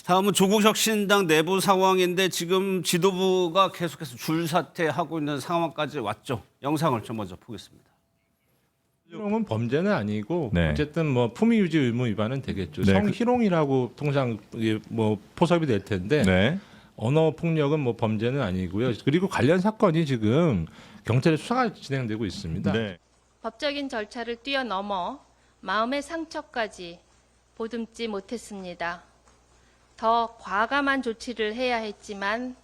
다음은 조국혁신당 내부 상황인데 지금 지도부가 계속해서 줄사퇴하고 있는 상황까지 왔죠. 영상을 좀 먼저 보겠습니다. 성희롱은 범죄는 아니고 네. 어쨌든 뭐 품위 유지 의무 위반은 되겠죠. 네. 성희롱이라고 통상 이게 뭐 포섭이 될 텐데 네. 언어 폭력은 뭐 범죄는 아니고요. 그리고 관련 사건이 지금 경찰의 수사가 진행되고 있습니다. 네. 법적인 절차를 뛰어넘어 마음의 상처까지 보듬지 못했습니다. 더 과감한 조치를 해야 했지만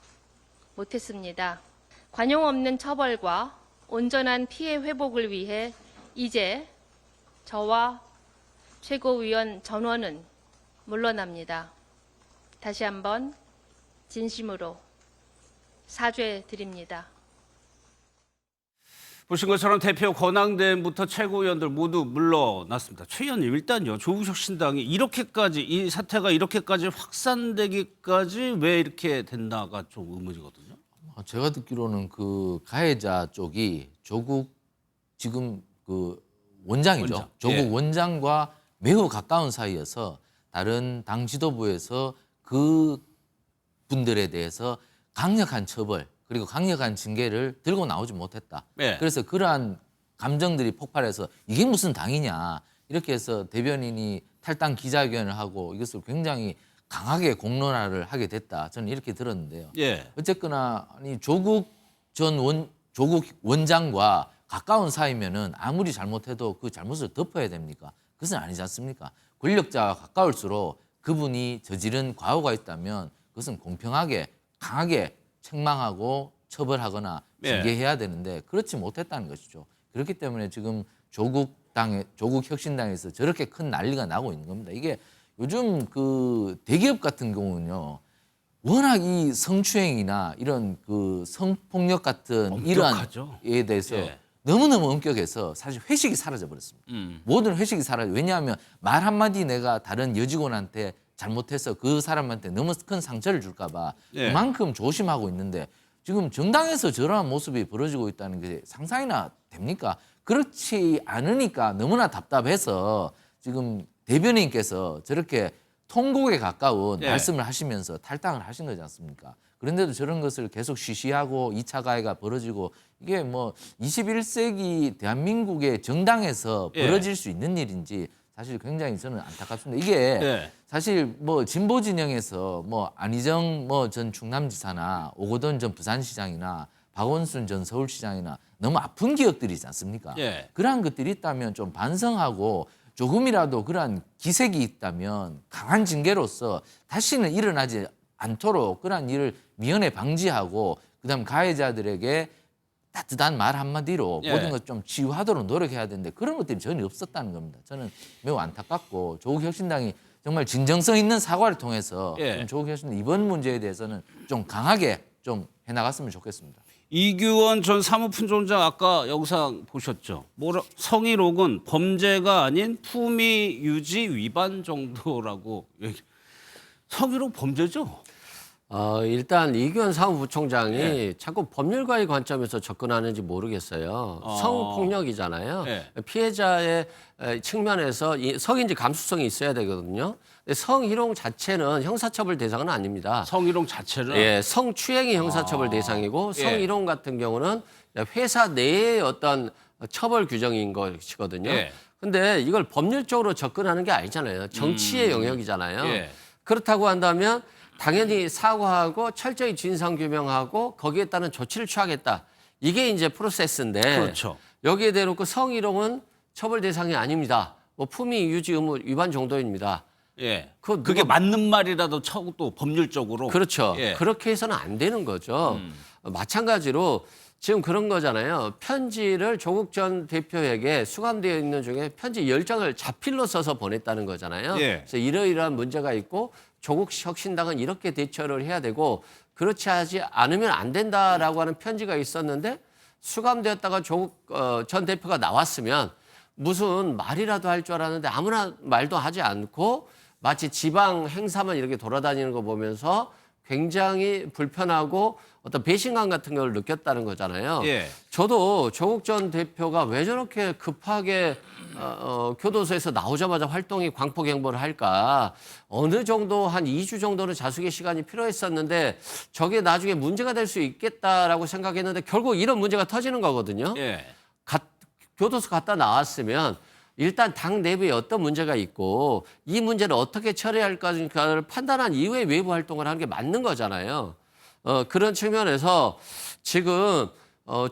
못했습니다. 관용 없는 처벌과 온전한 피해 회복을 위해 이제 저와 최고위원 전원은 물러납니다. 다시 한번 진심으로 사죄드립니다. 보신 것처럼 대표 권한대행부터 최고위원들 모두 물러났습니다. 최 의원님 일단요. 조국혁신당이 이렇게까지 이 사태가 이렇게까지 확산되기까지 왜 이렇게 됐나가 좀 의문이거든요. 제가 듣기로는 그 가해자 쪽이 조국 지금 그 원장이죠. 원장. 조국 예. 원장과 매우 가까운 사이여서 다른 당 지도부에서 그 분들에 대해서 강력한 처벌 그리고 강력한 징계를 들고 나오지 못했다. 예. 그래서 그러한 감정들이 폭발해서 이게 무슨 당이냐 이렇게 해서 대변인이 탈당 기자회견을 하고 이것을 굉장히 강하게 공론화를 하게 됐다. 저는 이렇게 들었는데요. 예. 어쨌거나 아니 조국 원장과 가까운 사이면은 아무리 잘못해도 그 잘못을 덮어야 됩니까? 그것은 아니지 않습니까? 권력자와 가까울수록 그분이 저지른 과오가 있다면 그것은 공평하게 강하게 책망하고 처벌하거나 예. 징계해야 되는데 그렇지 못했다는 것이죠. 그렇기 때문에 지금 조국혁신당에서 저렇게 큰 난리가 나고 있는 겁니다. 이게 요즘 그 대기업 같은 경우는요. 워낙 이 성추행이나 이런 그 성폭력 같은 엄격하죠. 이러한에 대해서 예. 너무너무 엄격해서 사실 회식이 사라져 버렸습니다. 모든 회식이 사라져. 왜냐하면 말 한마디 내가 다른 여직원한테 잘못해서 그 사람한테 너무 큰 상처를 줄까 봐 예. 그만큼 조심하고 있는데 지금 정당에서 저러한 모습이 벌어지고 있다는 게 상상이나 됩니까? 그렇지 않으니까 너무나 답답해서 지금 대변인께서 저렇게 통곡에 가까운 예. 말씀을 하시면서 탈당을 하신 거지 않습니까? 그런데도 저런 것을 계속 쉬쉬하고 2차 가해가 벌어지고 이게 뭐 21세기 대한민국의 정당에서 예. 벌어질 수 있는 일인지 사실 굉장히 저는 안타깝습니다. 이게 예. 사실 뭐 진보 진영에서 뭐 안희정 뭐 전 충남지사나 오거돈 전 부산시장이나 박원순 전 서울시장이나 너무 아픈 기억들이지 않습니까? 예. 그러한 것들이 있다면 좀 반성하고 조금이라도 그러한 기색이 있다면 강한 징계로서 다시는 일어나지 않도록 그러한 일을 미연에 방지하고 그다음 가해자들에게 따뜻한 말 한마디로 예. 모든 것 좀 치유하도록 노력해야 되는데 그런 것들이 전혀 없었다는 겁니다. 저는 매우 안타깝고 조국혁신당이 정말 진정성 있는 사과를 통해서 예. 좀 조국혁신당 이번 문제에 대해서는 좀 강하게 좀 해나갔으면 좋겠습니다. 이규원 전 사무품총장 아까 영상 보셨죠? 성희롱은 범죄가 아닌 품위 유지 위반 정도라고 얘기. 성희롱 범죄죠? 일단 이규현 사무부총장이 자꾸 법률가의 관점에서 접근하는지 모르겠어요. 성폭력이잖아요. 피해자의 측면에서 성인지 감수성이 있어야 되거든요. 근데 성희롱 자체는 형사처벌 대상은 아닙니다. 성희롱 자체는 예, 성추행이 형사처벌 대상이고 성희롱 같은 경우는 회사 내의 어떤 처벌 규정인 것이거든요. 근데 이걸 법률적으로 접근하는 게 아니잖아요. 정치의 영역이잖아요. 예. 그렇다고 한다면 당연히 사과하고 철저히 진상규명하고 거기에 따른 조치를 취하겠다. 이게 이제 프로세스인데 그렇죠. 여기에 대놓고 성희롱은 처벌 대상이 아닙니다. 뭐 품위 유지 의무 위반 정도입니다. 예. 그거 그게 누가- 맞는 말이라도 쳐도 법률적으로. 그렇죠. 예. 그렇게 해서는 안 되는 거죠. 마찬가지로 지금 그런 거잖아요. 편지를 조국 전 대표에게 수감되어 있는 중에 편지 10장을 자필로 써서 보냈다는 거잖아요. 예. 그래서 이러이러한 문제가 있고 조국 혁신당은 이렇게 대처를 해야 되고 그렇지 하지 않으면 안 된다라고 하는 편지가 있었는데 수감되었다가 조국 전 대표가 나왔으면 무슨 말이라도 할 줄 알았는데 아무나 말도 하지 않고 마치 지방 행사만 이렇게 돌아다니는 거 보면서 굉장히 불편하고 어떤 배신감 같은 걸 느꼈다는 거잖아요. 예. 저도 조국 전 대표가 왜 저렇게 급하게 교도소에서 나오자마자 활동이 광폭행보를 할까? 어느 정도 한 2주 정도는 자숙의 시간이 필요했었는데 저게 나중에 문제가 될 수 있겠다라고 생각했는데 결국 이런 문제가 터지는 거거든요. 예. 교도소 갔다 나왔으면 일단 당 내부에 어떤 문제가 있고 이 문제를 어떻게 처리할까를 판단한 이후에 외부 활동을 하는 게 맞는 거잖아요. 그런 측면에서 지금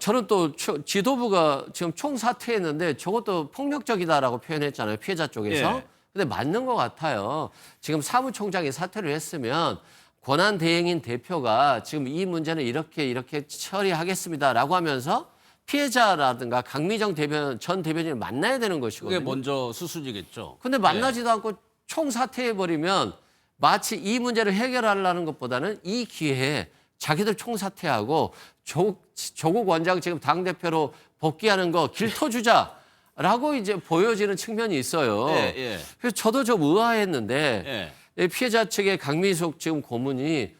저는 또 지도부가 지금 총사퇴했는데 저것도 폭력적이다라고 표현했잖아요. 피해자 쪽에서. 예. 근데 맞는 것 같아요. 지금 사무총장이 사퇴를 했으면 권한 대행인 대표가 지금 이 문제는 이렇게 처리하겠습니다라고 하면서 피해자라든가 강미정 전 대변인을 만나야 되는 것이거든요. 그게 먼저 수순이겠죠. 근데 만나지도 않고 총사퇴해버리면 마치 이 문제를 해결하려는 것보다는 이 기회에 자기들 총사퇴하고 조국 원장 지금 당대표로 복귀하는 거 길터주자라고 이제 보여지는 측면이 있어요. 예, 예. 그래서 저도 좀 의아했는데 예. 피해자 측의 강민숙 지금 고문이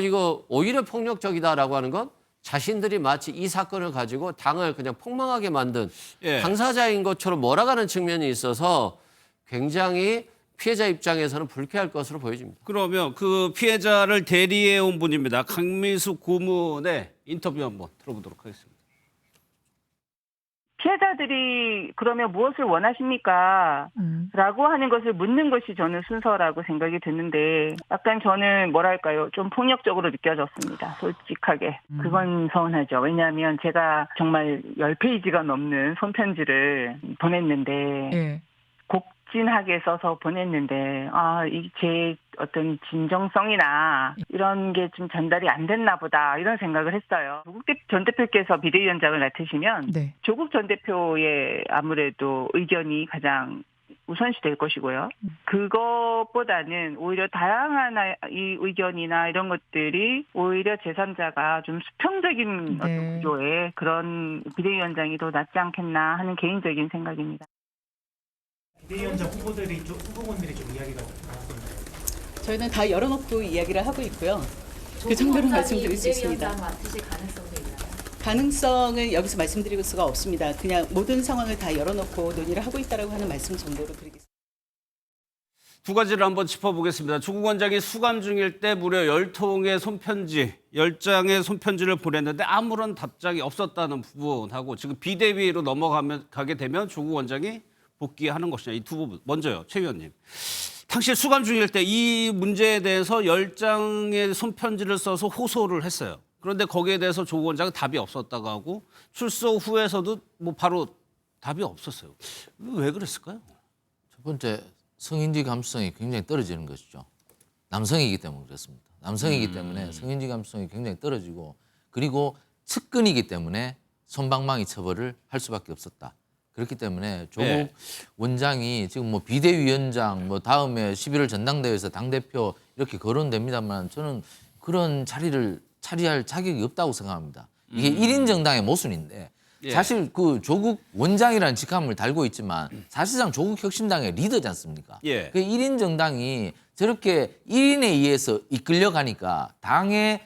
이거 오히려 폭력적이다라고 하는 건 자신들이 마치 이 사건을 가지고 당을 그냥 폭망하게 만든 예. 당사자인 것처럼 몰아가는 측면이 있어서 굉장히 피해자 입장에서는 불쾌할 것으로 보여집니다. 그러면 그 피해자를 대리해 온 분입니다. 강민숙 고문의 인터뷰 한번 들어보도록 하겠습니다. 피해자들이 그러면 무엇을 원하십니까? 라고 하는 것을 묻는 것이 저는 순서라고 생각이 드는데 약간 저는 뭐랄까요? 좀 폭력적으로 느껴졌습니다. 솔직하게. 그건 서운하죠. 왜냐하면 제가 정말 10페이지가 넘는 손편지를 보냈는데 예. 곡진하게 써서 보냈는데 이 제 어떤 진정성이나 이런 게 좀 전달이 안 됐나 보다 이런 생각을 했어요. 조국 전 대표께서 비대위원장을 맡으시면 네. 조국 전 대표의 아무래도 의견이 가장 우선시 될 것이고요. 그것보다는 오히려 다양한 이 의견이나 이런 것들이 오히려 제3자가 좀 수평적인 네. 어떤 구조의 그런 비대위원장이 더 낫지 않겠나 하는 개인적인 생각입니다. 비대위원장 후보분들이 좀 이야기가 나왔습니다. 저희는 다 열어놓고 이야기를 하고 있고요. 그 정도로 말씀드릴 수 있습니다. 맡으실 가능성도 있나요? 가능성을 여기서 말씀드릴 수가 없습니다. 그냥 모든 상황을 다 열어놓고 논의를 하고 있다라고 하는 말씀 정도로 드리겠습니다. 두 가지를 한번 짚어보겠습니다. 조국 원장이 수감 중일 때 무려 10통의 손편지, 10장의 손편지를 보냈는데 아무런 답장이 없었다는 부분하고 지금 비대위로 넘어가게 되면 조국 원장이 복귀하는 것이냐. 이 두 부분. 먼저요. 최 의원님. 당시 수감 중일 때 이 문제에 대해서 10장의 손편지를 써서 호소를 했어요. 그런데 거기에 대해서 조국 원장은 답이 없었다고 하고 출소 후에서도 뭐 바로 답이 없었어요. 왜 그랬을까요? 첫 번째 성인지 감수성이 굉장히 떨어지는 것이죠. 남성이기 때문에 그렇습니다. 남성이기 때문에 성인지 감수성이 굉장히 떨어지고 그리고 측근이기 때문에 솜방망이 처벌을 할 수밖에 없었다. 그렇기 때문에 조국 네. 원장이 지금 뭐 비대위원장 뭐 다음에 11월 전당대회에서 당대표 이렇게 거론됩니다만 저는 그런 자리를 차지할 자격이 없다고 생각합니다. 이게 1인 정당의 모순인데 예. 사실 그 조국 원장이라는 직함을 달고 있지만 사실상 조국 혁신당의 리더지 않습니까? 예. 그 1인 정당이 저렇게 1인에 의해서 이끌려가니까 당의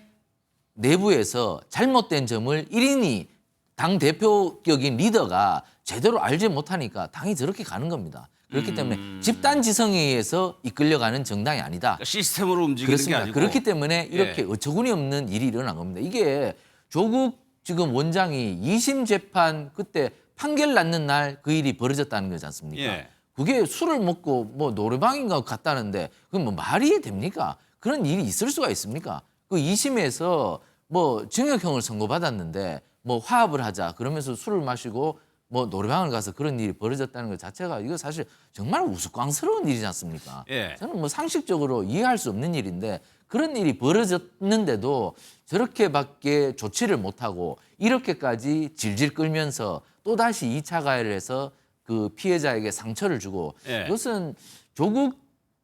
내부에서 잘못된 점을 1인이 당 대표격인 리더가 제대로 알지 못하니까 당이 저렇게 가는 겁니다. 그렇기 때문에 집단 지성에 의해서 이끌려가는 정당이 아니다. 그러니까 시스템으로 움직이는 그렇습니다. 게 아니고. 그렇기 때문에 이렇게 예. 어처구니 없는 일이 일어난 겁니다. 이게 조국 지금 원장이 2심 재판 그때 판결 났는 날 그 일이 벌어졌다는 거지 않습니까? 예. 그게 술을 먹고 뭐 노래방인가 갔다는데 그건 뭐 말이 됩니까? 그런 일이 있을 수가 있습니까? 그 2심에서 뭐 징역형을 선고받았는데 뭐 화합을 하자 그러면서 술을 마시고 뭐 노래방을 가서 그런 일이 벌어졌다는 것 자체가 이거 사실 정말 우스꽝스러운 일이지 않습니까? 예. 저는 뭐 상식적으로 이해할 수 없는 일인데 그런 일이 벌어졌는데도 저렇게밖에 조치를 못하고 이렇게까지 질질 끌면서 또다시 2차 가해를 해서 그 피해자에게 상처를 주고 예. 이것은 조국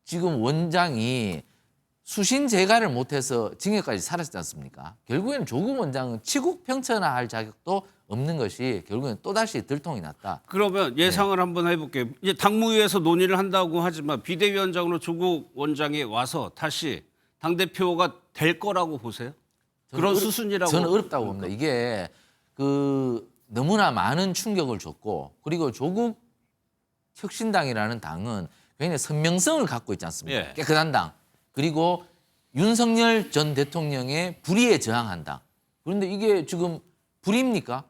지금 원장이 수신 재가를 못해서 징역까지 살았지 않습니까? 결국에는 조국 원장은 치국평천화할 자격도 없는 것이 결국엔 또다시 들통이 났다. 그러면 예상을 한번 해볼게요. 이제 당무위에서 논의를 한다고 하지만 비대위원장으로 조국 원장이 와서 다시 당 대표가 될 거라고 보세요? 그런 수순이라고 저는 어렵다고 봅니다. 이게 그 너무나 많은 충격을 줬고 그리고 조국 혁신당이라는 당은 굉장히 선명성을 갖고 있지 않습니까? 예. 깨끗한 당. 그리고 윤석열 전 대통령의 불의에 저항한 당. 그런데 이게 지금 불의입니까?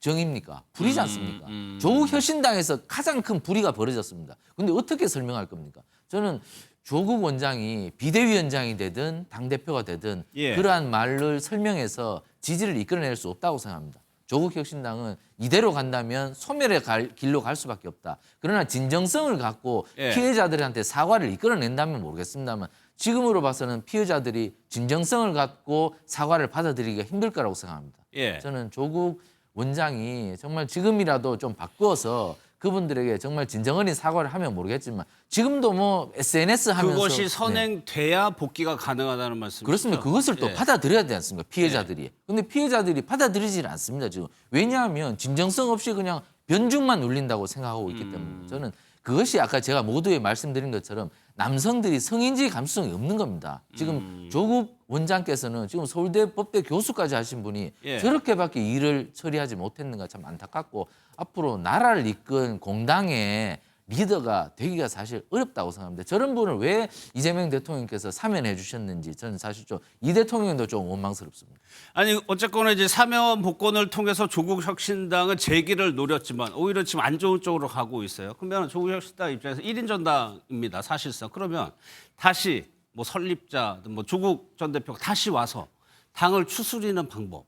정입니까? 불의지 않습니까? 조국 혁신당에서 가장 큰 불의가 벌어졌습니다. 그런데 어떻게 설명할 겁니까? 저는 조국 원장이 비대위원장이 되든 당대표가 되든 예. 그러한 말을 설명해서 지지를 이끌어낼 수 없다고 생각합니다. 조국 혁신당은 이대로 간다면 소멸의 길로 갈 수밖에 없다. 그러나 진정성을 갖고 예. 피해자들한테 사과를 이끌어낸다면 모르겠습니다만 지금으로 봐서는 피해자들이 진정성을 갖고 사과를 받아들이기가 힘들 거라고 생각합니다. 예. 저는 조국 원장이 정말 지금이라도 좀 바꾸어서 그분들에게 정말 진정 어린 사과를 하면 모르겠지만 지금도 뭐 SNS 하면서 그것이 네. 선행돼야 복귀가 가능하다는 말씀이시죠? 그렇습니다. 그것을 또 예. 받아들여야 되지 않습니까? 피해자들이. 근데 피해자들이 받아들이질 않습니다. 지금. 왜냐하면 진정성 없이 그냥 변죽만 울린다고 생각하고 있기 때문에 저는 그것이 아까 제가 모두에 말씀드린 것처럼 남성들이 성인지 감수성이 없는 겁니다. 지금 조국 원장께서는 지금 서울대 법대 교수까지 하신 분이 예. 저렇게밖에 일을 처리하지 못했는가 참 안타깝고 앞으로 나라를 이끈 공당의 리더가 되기가 사실 어렵다고 생각합니다. 저런 분을 왜 이재명 대통령께서 사면해 주셨는지 저는 사실 좀 이 대통령도 좀 원망스럽습니다. 아니 어쨌거나 이제 사면 복권을 통해서 조국 혁신당은 재기를 노렸지만 오히려 지금 안 좋은 쪽으로 가고 있어요. 그러면 조국 혁신당 입장에서 1인 전당입니다. 사실상. 그러면 다시 뭐 설립자든 뭐 조국 전 대표가 다시 와서 당을 추스리는 방법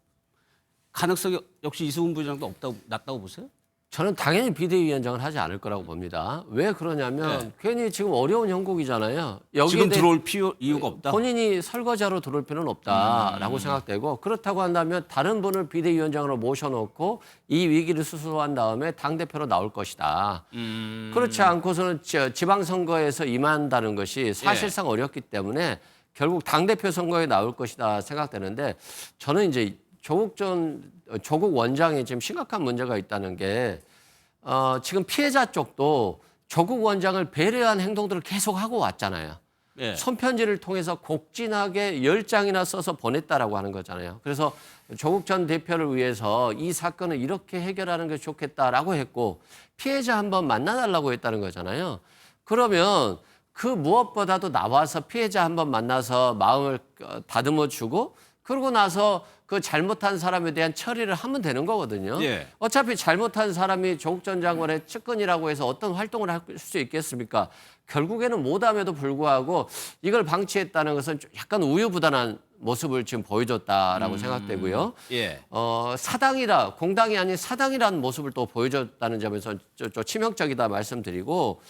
가능성이 역시 이승훈 부회장도 낮다고 보세요? 저는 당연히 비대위원장을 하지 않을 거라고 봅니다. 왜 그러냐면 네. 괜히 지금 어려운 형국이잖아요. 여기에 지금 대해 들어올 이유가 없다. 본인이 설거지하러 들어올 필요는 없다라고 생각되고 그렇다고 한다면 다른 분을 비대위원장으로 모셔놓고 이 위기를 수습한 다음에 당대표로 나올 것이다. 그렇지 않고서는 지방선거에서 임한다는 것이 사실상 어렵기 때문에 결국 당대표 선거에 나올 것이다 생각되는데 저는 이제 조국 원장이 지금 심각한 문제가 있다는 게 지금 피해자 쪽도 조국 원장을 배려한 행동들을 계속 하고 왔잖아요. 예. 손편지를 통해서 곡진하게 10장이나 써서 보냈다라고 하는 거잖아요. 그래서 조국 전 대표를 위해서 이 사건을 이렇게 해결하는 게 좋겠다라고 했고 피해자 한번 만나달라고 했다는 거잖아요. 그러면 그 무엇보다도 나와서 피해자 한번 만나서 마음을 다듬어 주고 그러고 나서 그 잘못한 사람에 대한 처리를 하면 되는 거거든요. 예. 어차피 잘못한 사람이 조국 전 장관의 측근이라고 해서 어떤 활동을 할 수 있겠습니까? 결국에는 못함에도 불구하고 이걸 방치했다는 것은 약간 우유부단한 모습을 지금 보여줬다라고 생각되고요. 예. 공당이 아닌 사당이라는 모습을 또 보여줬다는 점에서 좀 치명적이다 말씀드리고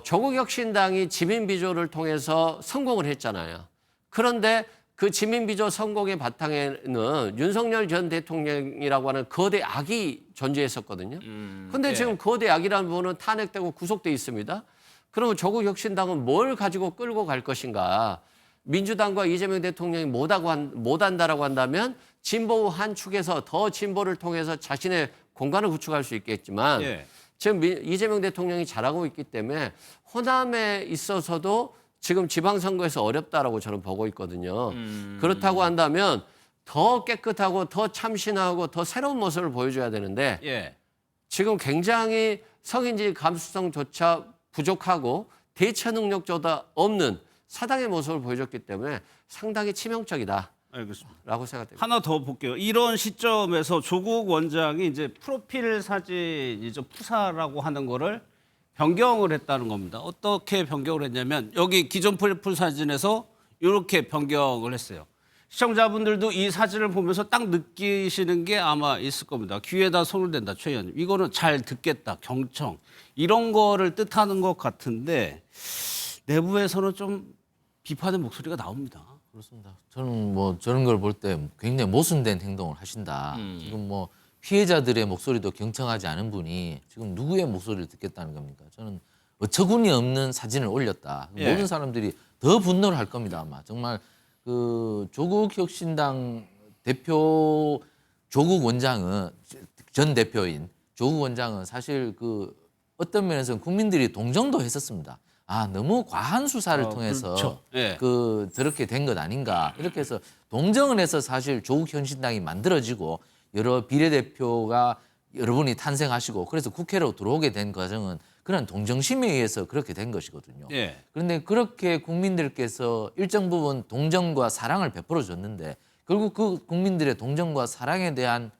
조국 혁신당이 지민비조를 통해서 성공을 했잖아요. 그런데 그 지민비조 성공의 바탕에는 윤석열 전 대통령이라고 하는 거대 악이 존재했었거든요. 그런데 예. 지금 거대 악이라는 분은 탄핵되고 구속돼 있습니다. 그러면 조국 혁신당은 뭘 가지고 끌고 갈 것인가? 민주당과 이재명 대통령이 못한다라고 한다면 진보 한 축에서 더 진보를 통해서 자신의 공간을 구축할 수 있겠지만 예. 지금 이재명 대통령이 잘하고 있기 때문에 호남에 있어서도 지금 지방선거에서 어렵다라고 저는 보고 있거든요. 그렇다고 한다면 더 깨끗하고 더 참신하고 더 새로운 모습을 보여줘야 되는데 예. 지금 굉장히 성인지 감수성조차 부족하고 대처 능력조차 없는 사당의 모습을 보여줬기 때문에 상당히 치명적이다라고 알겠습니다. 생각됩니다. 하나 더 볼게요. 이런 시점에서 조국 원장이 이제 프로필 사진이죠. 푸사라고 하는 거를 변경을 했다는 겁니다. 어떻게 변경을 했냐면 여기 기존 프로필 사진에서 이렇게 변경을 했어요. 시청자분들도 이 사진을 보면서 딱 느끼시는 게 아마 있을 겁니다. 귀에다 손을 댄다, 최 의원님. 이거는 잘 듣겠다, 경청. 이런 거를 뜻하는 것 같은데 내부에서는 좀 비판의 목소리가 나옵니다. 그렇습니다. 저는 뭐 저런 걸 볼 때 굉장히 모순된 행동을 하신다. 지금 뭐 피해자들의 목소리도 경청하지 않은 분이 지금 누구의 목소리를 듣겠다는 겁니까? 저는 어처구니 없는 사진을 올렸다. 예. 모든 사람들이 더 분노를 할 겁니다. 아마 정말 그 조국 혁신당 대표 조국 원장은 전 대표인 조국 원장은 사실 그 어떤 면에서는 국민들이 동정도 했었습니다. 너무 과한 수사를 통해서 그렇죠. 예. 그렇게 된 것 아닌가 이렇게 해서 동정을 해서 사실 조국 혁신당이 만들어지고 여러 비례대표가 여러분이 탄생하시고 그래서 국회로 들어오게 된 과정은 그런 동정심에 의해서 그렇게 된 것이거든요. 예. 그런데 그렇게 국민들께서 일정 부분 동정과 사랑을 베풀어 줬는데 결국 그 국민들의 동정과 사랑에 대한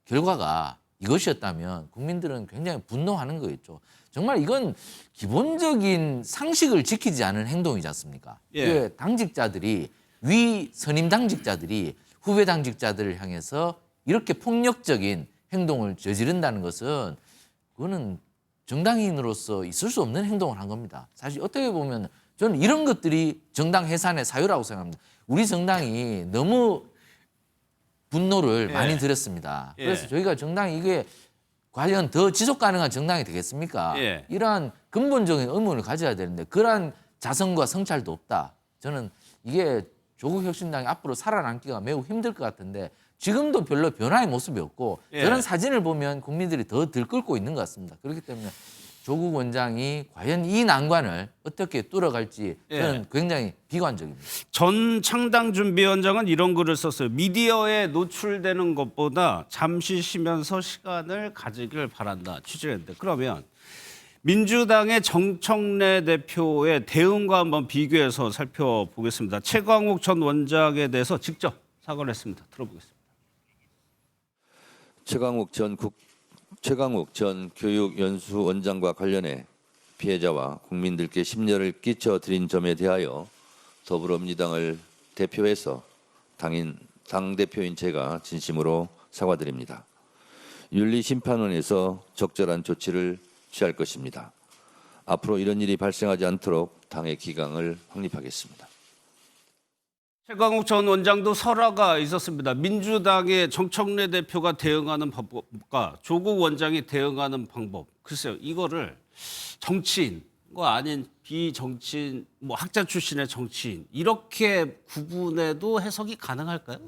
결과가 이것이었다면 국민들은 굉장히 분노하는 거겠죠. 정말 이건 기본적인 상식을 지키지 않은 행동이지 않습니까? 예. 그 당직자들이 위 선임 당직자들이 후배 당직자들을 향해서 이렇게 폭력적인 행동을 저지른다는 것은 그거는 정당인으로서 있을 수 없는 행동을 한 겁니다. 사실 어떻게 보면 저는 이런 것들이 정당 해산의 사유라고 생각합니다. 우리 정당이 너무 분노를 예. 많이 들였습니다. 예. 그래서 저희가 정당이 이게 과연 더 지속 가능한 정당이 되겠습니까? 예. 이러한 근본적인 의문을 가져야 되는데 그러한 자성과 성찰도 없다. 저는 이게 조국 혁신당이 앞으로 살아남기가 매우 힘들 것 같은데 지금도 별로 변화의 모습이 없고 예. 저런 사진을 보면 국민들이 더 들끓고 있는 것 같습니다. 그렇기 때문에 조국 원장이 과연 이 난관을 어떻게 뚫어갈지 저는 굉장히 비관적입니다. 전 창당준비위원장은 이런 글을 썼어요. 미디어에 노출되는 것보다 잠시 쉬면서 시간을 가지길 바란다. 취재를 했는데 그러면 민주당의 정청래 대표의 대응과 한번 비교해서 살펴보겠습니다. 최광욱 전 원장에 대해서 직접 사과를 했습니다. 들어보겠습니다. 최강욱 전 교육연수원장과 관련해 피해자와 국민들께 심려를 끼쳐드린 점에 대하여 더불어민주당을 대표해서 당대표인 제가 진심으로 사과드립니다. 윤리심판원에서 적절한 조치를 취할 것입니다. 앞으로 이런 일이 발생하지 않도록 당의 기강을 확립하겠습니다. 최광욱 전 원장도 설화가 있었습니다. 민주당의 정청래 대표가 대응하는 방법과 조국 원장이 대응하는 방법. 글쎄요, 이거를 정치인과 아닌 비정치인, 뭐 학자 출신의 정치인 이렇게 구분해도 해석이 가능할까요?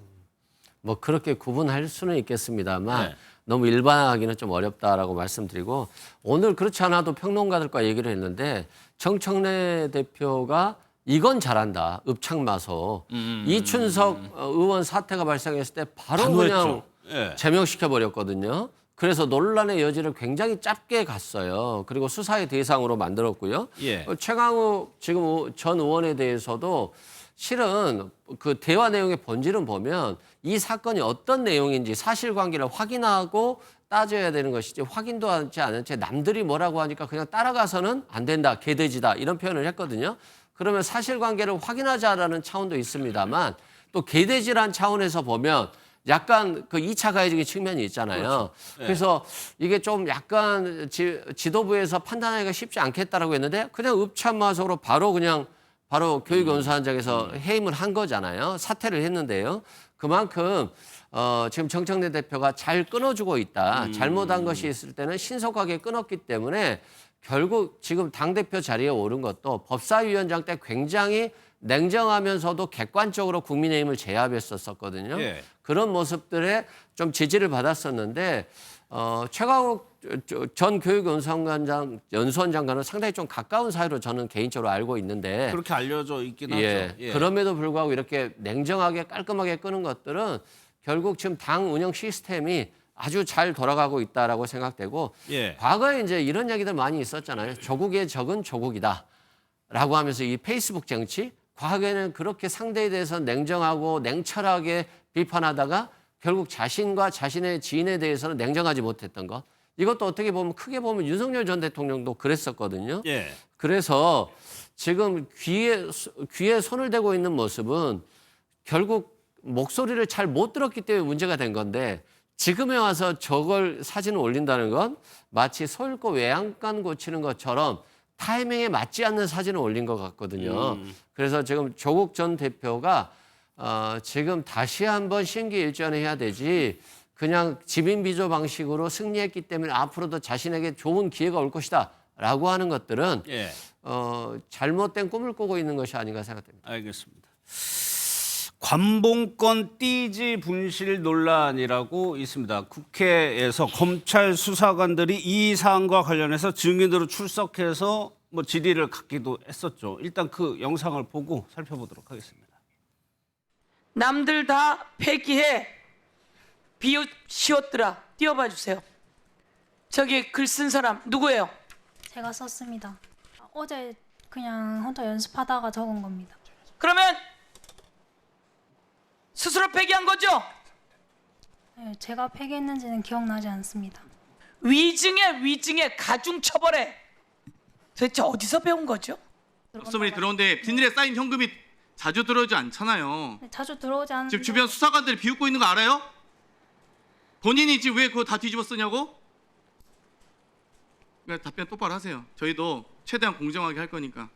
뭐 그렇게 구분할 수는 있겠습니다만 네. 너무 일반화하기는 좀 어렵다라고 말씀드리고 오늘 그렇지 않아도 평론가들과 얘기를 했는데 정청래 대표가 이건 잘한다. 읍창마소. 이춘석 의원 사태가 발생했을 때 바로 그냥 예. 제명시켜 버렸거든요. 그래서 논란의 여지를 굉장히 짧게 갔어요. 그리고 수사의 대상으로 만들었고요. 예. 최강욱 지금 전 의원에 대해서도 실은 그 대화 내용의 본질은 보면 이 사건이 어떤 내용인지 사실관계를 확인하고 따져야 되는 것이지 확인도 하지 않은 채 남들이 뭐라고 하니까 그냥 따라가서는 안 된다, 개돼지다 이런 표현을 했거든요. 그러면 사실관계를 확인하자라는 차원도 있습니다만 또 개돼지란 차원에서 보면 약간 그 2차 가해적인 측면이 있잖아요. 그렇죠. 네. 그래서 이게 좀 약간 지도부에서 판단하기가 쉽지 않겠다라고 했는데 그냥 읍참마소로 바로 교육연수원장에서 해임을 한 거잖아요. 사퇴를 했는데요. 그만큼 지금 정청래 대표가 잘 끊어주고 있다. 잘못한 것이 있을 때는 신속하게 끊었기 때문에 결국 지금 당대표 자리에 오른 것도 법사위원장 때 굉장히 냉정하면서도 객관적으로 국민의힘을 제압했었거든요. 예. 그런 모습들에 좀 지지를 받았었는데 최강욱 전 교육연수원장과는 상당히 좀 가까운 사이로 저는 개인적으로 알고 있는데 그렇게 알려져 있긴 예, 하죠. 예. 그럼에도 불구하고 이렇게 냉정하게 깔끔하게 끄는 것들은 결국 지금 당 운영 시스템이 아주 잘 돌아가고 있다라고 생각되고 예. 과거에 이제 이런 얘기들 많이 있었잖아요. 조국의 적은 조국이다라고 하면서 이 페이스북 정치 과거에는 그렇게 상대에 대해서 냉정하고 냉철하게 비판하다가 결국 자신과 자신의 지인에 대해서는 냉정하지 못했던 것. 이것도 어떻게 보면 크게 보면 윤석열 전 대통령도 그랬었거든요. 예. 그래서 지금 귀에 손을 대고 있는 모습은 결국 목소리를 잘 못 들었기 때문에 문제가 된 건데 지금에 와서 저걸 사진을 올린다는 건 마치 소 읽고 외양간 고치는 것처럼 타이밍에 맞지 않는 사진을 올린 것 같거든요. 그래서 지금 조국 전 대표가 지금 다시 한번 심기일전해야 되지 그냥 지민비조 방식으로 승리했기 때문에 앞으로도 자신에게 좋은 기회가 올 것이다 라고 하는 것들은 예. 잘못된 꿈을 꾸고 있는 것이 아닌가 생각됩니다. 알겠습니다. 관봉권 띠지 분실 논란이라고 있습니다. 국회에서 검찰 수사관들이 이 사안과 관련해서 증인으로 출석해서 뭐 질의를 갖기도 했었죠. 일단 그 영상을 보고 살펴보도록 하겠습니다. 남들 다 폐기해 비웃시었더라. 띄워봐 주세요. 저기 글 쓴 사람 누구예요? 제가 썼습니다. 어제 그냥 혼자 연습하다가 적은 겁니다. 그러면 스스로 폐기한 거죠? 네, 제가 폐기했는지는 기억나지 않습니다. 위증에 가중 처벌해. 도대체 어디서 배운 거죠? 접수물이 들어오는데 비닐에 쌓인 현금이 자주 들어오지 않잖아요. 네, 자주 들어오지 않는데 지금 주변 수사관들이 비웃고 있는 거 알아요? 본인이 지금 왜 그거 다 뒤집어 쓰냐고? 그러니까 답변 똑바로 하세요. 저희도 최대한 공정하게 할 거니까.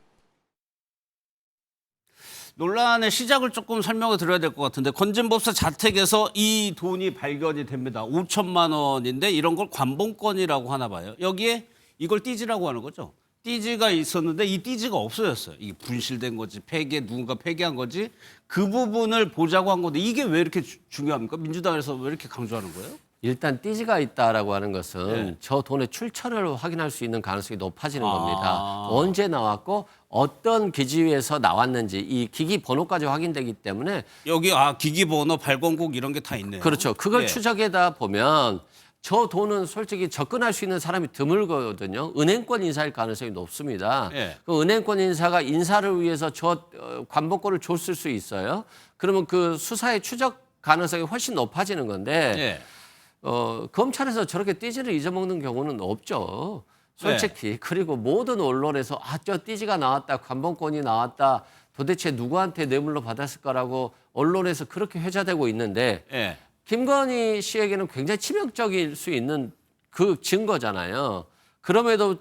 논란의 시작을 조금 설명을 드려야 될 것 같은데 건진법사 자택에서 이 돈이 발견이 됩니다. 5천만 원인데 이런 걸 관본권이라고 하나 봐요. 여기에 이걸 띠지라고 하는 거죠. 띠지가 있었는데 이 띠지가 없어졌어요. 이게 분실된 거지, 누군가 폐기한 거지. 그 부분을 보자고 한 건데 이게 왜 이렇게 중요합니까? 민주당에서 왜 이렇게 강조하는 거예요? 일단 띠지가 있다라고 하는 것은 네. 저 돈의 출처를 확인할 수 있는 가능성이 높아지는 겁니다. 언제 나왔고 어떤 기지에서 나왔는지 이 기기 번호까지 확인되기 때문에 여기 기기 번호, 발권곡 이런 게 다 있네요. 그렇죠. 그걸 예. 추적해다 보면 저 돈은 솔직히 접근할 수 있는 사람이 드물거든요. 은행권 인사일 가능성이 높습니다. 예. 그 은행권 인사가 인사를 위해서 저 관복권을 줬을 수 있어요. 그러면 그 수사의 추적 가능성이 훨씬 높아지는 건데 예. 검찰에서 저렇게 띠지를 잊어먹는 경우는 없죠. 솔직히. 그리고 모든 언론에서 저 띠지가 나왔다, 관본권이 나왔다, 도대체 누구한테 뇌물로 받았을 거라고 언론에서 그렇게 회자되고 있는데 예. 김건희 씨에게는 굉장히 치명적일 수 있는 그 증거잖아요. 그럼에도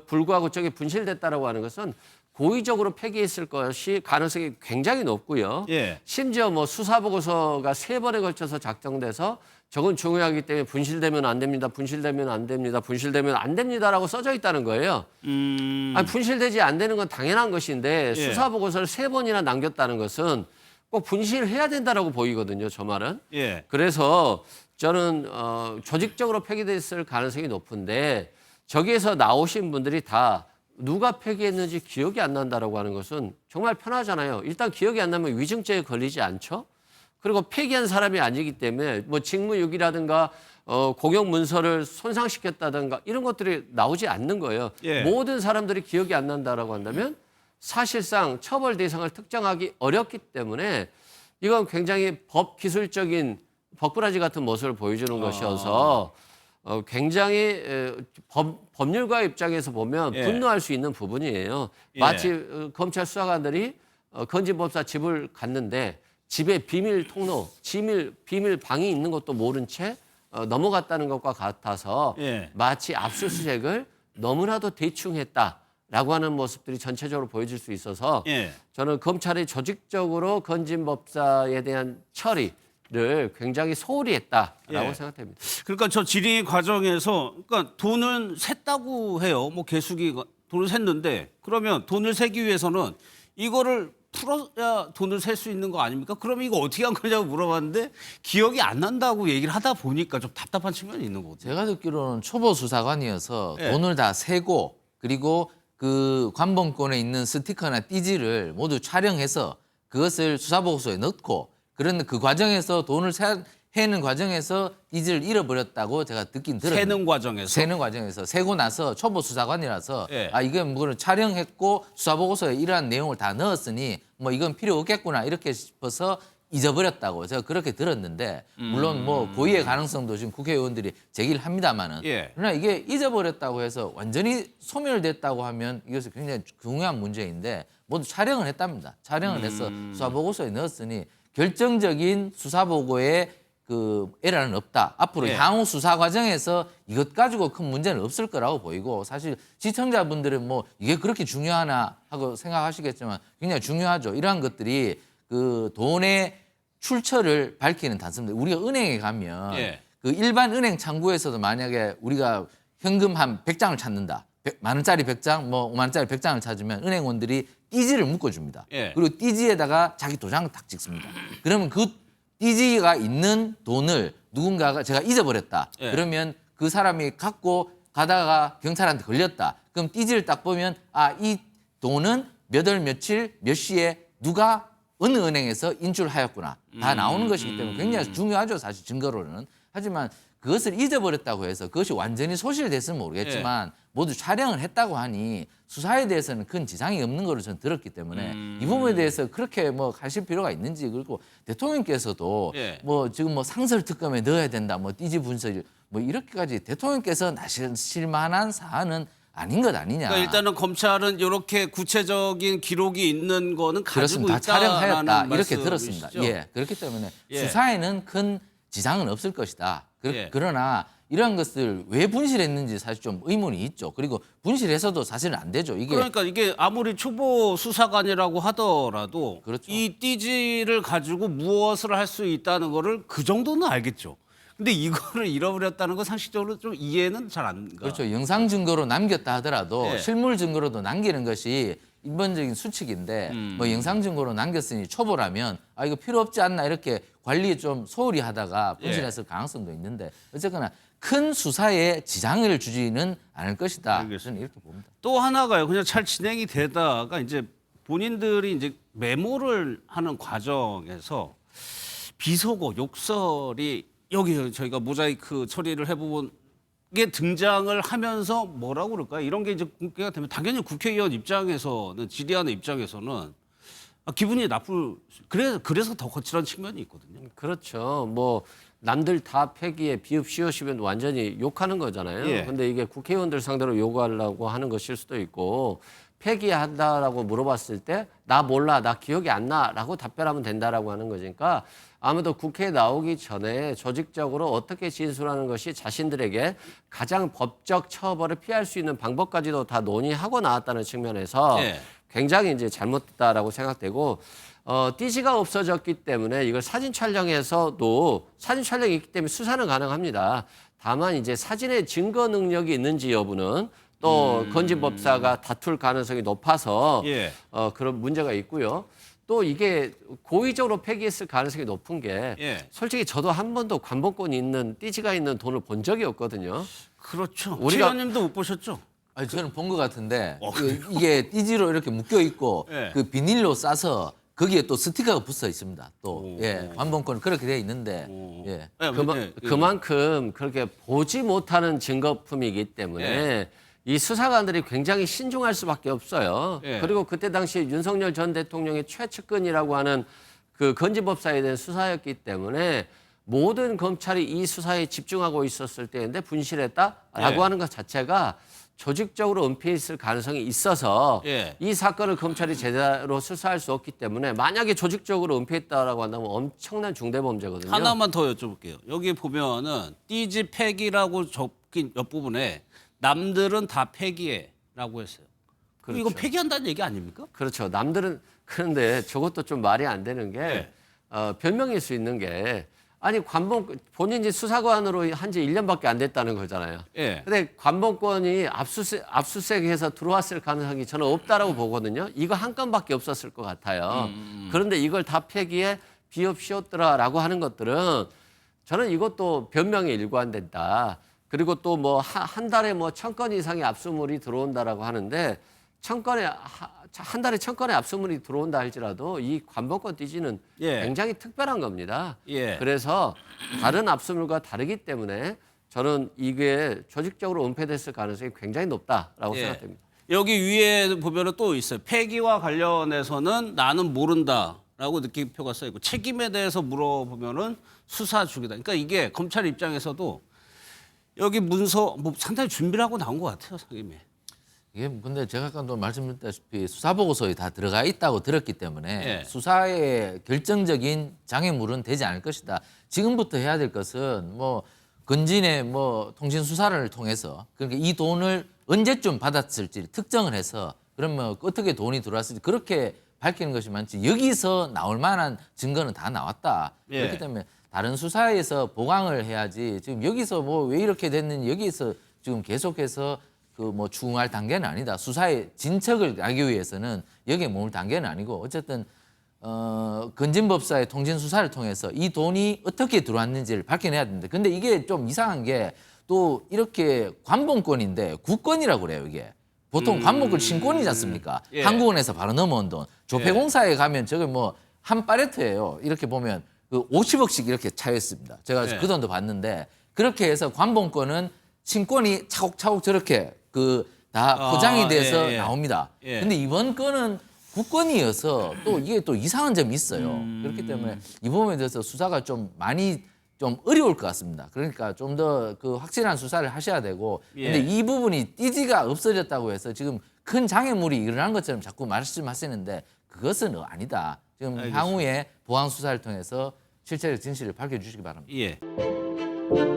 불구하고 저게 분실됐다라고 하는 것은 고의적으로 폐기했을 것이 가능성이 굉장히 높고요. 예. 심지어 뭐 수사 보고서가 3번에 걸쳐서 작성돼서 저건 중요하기 때문에 분실되면 안 됩니다. 분실되면 안 됩니다. 분실되면 안 됩니다라고 써져 있다는 거예요. 아니, 분실되지 안 되는 건 당연한 것인데 예. 수사 보고서를 3번이나 남겼다는 것은 꼭 분실해야 된다라고 보이거든요. 저 말은. 예. 그래서 저는 조직적으로 폐기됐을 가능성이 높은데 저기에서 나오신 분들이 다 누가 폐기했는지 기억이 안 난다라고 하는 것은 정말 편하잖아요. 일단 기억이 안 나면 위증죄에 걸리지 않죠. 그리고 폐기한 사람이 아니기 때문에 뭐 직무유기라든가 공용 문서를 손상시켰다든가 이런 것들이 나오지 않는 거예요. 예. 모든 사람들이 기억이 안 난다라고 한다면 사실상 처벌 대상을 특정하기 어렵기 때문에 이건 굉장히 법기술적인 법꾸라지 같은 모습을 보여주는 것이어서 굉장히 법률가의 입장에서 보면 예. 분노할 수 있는 부분이에요. 예. 마치 검찰 수사관들이 건진법사 집을 갔는데 집에 비밀 통로, 비밀 방이 있는 것도 모른 채 넘어갔다는 것과 같아서 예. 마치 압수수색을 너무나도 대충 했다라고 하는 모습들이 전체적으로 보여질 수 있어서 예. 저는 검찰이 조직적으로 건진법사에 대한 처리를 굉장히 소홀히 했다라고 예. 생각됩니다. 그러니까 저 질의 과정에서 그러니까 돈을 샜다고 해요. 뭐 개수기가 돈을 샜는데 그러면 돈을 세기 위해서는 이거를 풀어야 돈을 셀 수 있는 거 아닙니까? 그러면 이거 어떻게 한 거냐고 물어봤는데 기억이 안 난다고 얘기를 하다 보니까 좀 답답한 측면이 있는 거거든요. 제가 듣기로는 초보 수사관이어서 예. 돈을 다 세고 그리고 그 관본권에 있는 스티커나 띠지를 모두 촬영해서 그것을 수사보고서에 넣고 그런 그 과정에서 돈을 세는 과정에서 띠지를 잃어버렸다고 제가 듣긴 들었는데 세는 과정에서 세고 나서 초보 수사관이라서 예. 이건 뭐를 촬영했고 수사보고서에 이러한 내용을 다 넣었으니 뭐 이건 필요 없겠구나 이렇게 싶어서 잊어버렸다고 제가 그렇게 들었는데 물론 뭐 고의의 가능성도 지금 국회의원들이 제기를 합니다만은 예. 그러나 이게 잊어버렸다고 해서 완전히 소멸됐다고 하면 이것은 굉장히 중요한 문제인데 모두 촬영을 했답니다. 촬영을 해서 수사보고서에 넣었으니 결정적인 수사보고에 그 에러는 없다. 앞으로 예. 향후 수사 과정에서 이것 가지고 큰 문제는 없을 거라고 보이고 사실 시청자분들은 뭐 이게 그렇게 중요하나 하고 생각하시겠지만 굉장히 중요하죠. 이러한 것들이 그 돈의 출처를 밝히는 단서입니다. 우리가 은행에 가면 예. 그 일반 은행 창구에서도 만약에 우리가 현금 한 100장을 찾는다. 100만 원짜리 100장, 뭐 5만 원짜리 100장을 찾으면 은행원들이 띠지를 묶어줍니다. 예. 그리고 띠지에다가 자기 도장을 딱 찍습니다. 그러면 그 띠지가 있는 돈을 누군가가 제가 잊어버렸다. 예. 그러면 그 사람이 갖고 가다가 경찰한테 걸렸다. 그럼 띠지를 딱 보면 이 돈은 몇 월 며칠 몇 시에 누가 어느 은행에서 인출하였구나. 다 나오는 것이기 때문에 굉장히 중요하죠. 사실 증거로는. 하지만 그것을 잊어버렸다고 해서 그것이 완전히 소실됐으면 모르겠지만 모두 촬영을 했다고 하니 수사에 대해서는 큰 지장이 없는 거로 저는 들었기 때문에 이 부분에 대해서 그렇게 뭐 하실 필요가 있는지, 그리고 대통령께서도 뭐 지금 뭐 상설 특검에 넣어야 된다, 뭐 띠지 분석 뭐 이렇게까지 대통령께서 나실 만한 사안은 아닌 것 아니냐. 그러니까 일단은 검찰은 이렇게 구체적인 기록이 있는 거는 가지고 그렇습니다. 다 촬영하였다 있다라는 이렇게 들었습니다. 말씀이시죠? 예, 그렇기 때문에 예. 수사에는 큰 지장은 없을 것이다. 예. 그러나 이러한 것을 왜 분실했는지 사실 좀 의문이 있죠. 그리고 분실해서도 사실은 안 되죠. 이게 그러니까 이게 아무리 초보 수사관이라고 하더라도 그렇죠. 이 띠지를 가지고 무엇을 할 수 있다는 거를 그 정도는 알겠죠. 근데 이거를 잃어버렸다는 건 상식적으로 좀 이해는 잘 안 가. 그렇죠. 영상 증거로 남겼다 하더라도 예. 실물 증거로도 남기는 것이 일반적인 수칙인데 뭐 영상 증거로 남겼으니 초보라면 이거 필요 없지 않나 이렇게 관리에 좀 소홀히 하다가 분실했을 가능성도 있는데 어쨌거나 큰 수사에 지장을 주지는 않을 것이다. 알겠습니다. 저는 이렇게 봅니다. 또 하나가요. 그냥 잘 진행이 되다가 이제 본인들이 이제 메모를 하는 과정에서 비속어, 욕설이 여기 저희가 모자이크 처리를 해보면 게 등장을 하면서 뭐라고 그럴까요? 이런 게 이제 공개가 되면 당연히 국회의원 입장에서는 질의하는 입장에서는 기분이 그래서 더 거칠한 측면이 있거든요. 그렇죠. 뭐 남들 다 폐기에 비읍 씌우시면 완전히 욕하는 거잖아요. 예. 근데 이게 국회의원들 상대로 요구하려고 하는 것일 수도 있고 폐기한다라고 물어봤을 때 나 몰라, 나 기억이 안 나라고 답변하면 된다라고 하는 거니까 아무도 국회에 나오기 전에 조직적으로 어떻게 진술하는 것이 자신들에게 가장 법적 처벌을 피할 수 있는 방법까지도 다 논의하고 나왔다는 측면에서 예. 굉장히 이제 잘못됐다라고 생각되고 띠지가 없어졌기 때문에 이걸 사진 촬영해서도 사진 촬영이 있기 때문에 수사는 가능합니다. 다만 이제 사진의 증거 능력이 있는지 여부는 또 건진법사가 다툴 가능성이 높아서 예. 그런 문제가 있고요. 또 이게 고의적으로 폐기했을 가능성이 높은 게 예. 솔직히 저도 한 번도 관본권이 있는 띠지가 있는 돈을 본 적이 없거든요. 그렇죠. 우리가- 최 의원님도 못 보셨죠? 저는 본 것 같은데 그래요? 이게 띠지로 이렇게 묶여 있고 예. 그 비닐로 싸서 거기에 또 스티커가 붙어 있습니다. 또 관본권 그렇게 돼 있는데 예. 그만큼 그렇게 보지 못하는 증거품이기 때문에 이 수사관들이 굉장히 신중할 수밖에 없어요. 예. 그리고 그때 당시에 윤석열 전 대통령의 최측근이라고 하는 그 건진법사에 대한 수사였기 때문에 모든 검찰이 이 수사에 집중하고 있었을 때인데 분실했다라고 예. 하는 것 자체가 조직적으로 은폐했을 가능성이 있어서 예. 이 사건을 검찰이 제대로 수사할 수 없기 때문에 만약에 조직적으로 은폐했다라고 한다면 엄청난 중대범죄거든요. 하나만 더 여쭤볼게요. 여기 보면은 띠지 폐기라고 적힌 옆부분에 남들은 다 폐기해라고 했어요. 그럼 이거 그렇죠. 폐기한다는 얘기 아닙니까? 그렇죠. 남들은 그런데 저것도 좀 말이 안 되는 게 네. 변명일 수 있는 게 아니 본인이 수사관으로 한 지 1년밖에 안 됐다는 거잖아요. 예. 근데 관본권이 압수수색해서 들어왔을 가능성이 저는 없다라고 보거든요. 이거 한 건밖에 없었을 것 같아요. 그런데 이걸 다 폐기해 비읍 씌웠더라라고 하는 것들은 저는 이것도 변명에 일관된다. 그리고 또 뭐 한 달에 뭐 1000건 이상의 압수물이 들어온다라고 하는데 한 달에 1000건의 압수물이 들어온다 할지라도 이 관본권 띠지는 예. 굉장히 특별한 겁니다. 예. 그래서 다른 압수물과 다르기 때문에 저는 이게 조직적으로 은폐됐을 가능성이 굉장히 높다라고 예. 생각됩니다. 여기 위에 보면은 또 있어요. 폐기와 관련해서는 나는 모른다라고 느낌표가 써 있고 책임에 대해서 물어보면은 수사 중이다. 그러니까 이게 검찰 입장에서도 여기 문서 뭐 상당히 준비를 하고 나온 것 같아요, 상임위. 이게 근데 제가 아까도 말씀드렸다시피 수사 보고서에 다 들어가 있다고 들었기 때문에 예. 수사에 결정적인 장애물은 되지 않을 것이다. 지금부터 해야 될 것은 뭐 건진의 뭐 통신 수사를 통해서 그러니까 이 돈을 언제쯤 받았을지 특정을 해서 그러면 어떻게 돈이 들어왔을지 그렇게 밝히는 것이 많지 여기서 나올 만한 증거는 다 나왔다. 예. 그렇기 때문에 다른 수사에서 보강을 해야지 지금 여기서 뭐 왜 이렇게 됐는지 여기서 지금 계속해서 그 뭐 추궁할 단계는 아니다. 수사의 진척을 하기 위해서는 여기에 머물 단계는 아니고 어쨌든 건진법사의 통진 수사를 통해서 이 돈이 어떻게 들어왔는지를 밝혀내야 됩니다. 근데 이게 좀 이상한 게 또 이렇게 관본권인데 국권이라고 그래요, 이게. 보통 관본권 신권이지 않습니까? 예. 한국은에서 바로 넘어온 돈. 조폐공사에 가면 저게 뭐 한 파레트예요. 이렇게 보면 그 50억씩 이렇게 차여 있습니다. 제가 예. 그 돈도 봤는데 그렇게 해서 관본권은 신권이 차곡차곡 저렇게 그 다 포장이 돼서 예. 나옵니다. 예. 근데 이번 건은 국권이어서 또 이게 또 이상한 점이 있어요. 그렇기 때문에 이 부분에 대해서 수사가 좀 많이 좀 어려울 것 같습니다. 그러니까 좀 더 그 확실한 수사를 하셔야 되고, 근데 예. 이 부분이 띠지가 없어졌다고 해서 지금 큰 장애물이 일어난 것처럼 자꾸 말씀하시는데 그것은 아니다. 지금 알겠습니다. 향후에 보안 수사를 통해서 실체적 진실을 밝혀주시기 바랍니다. 예.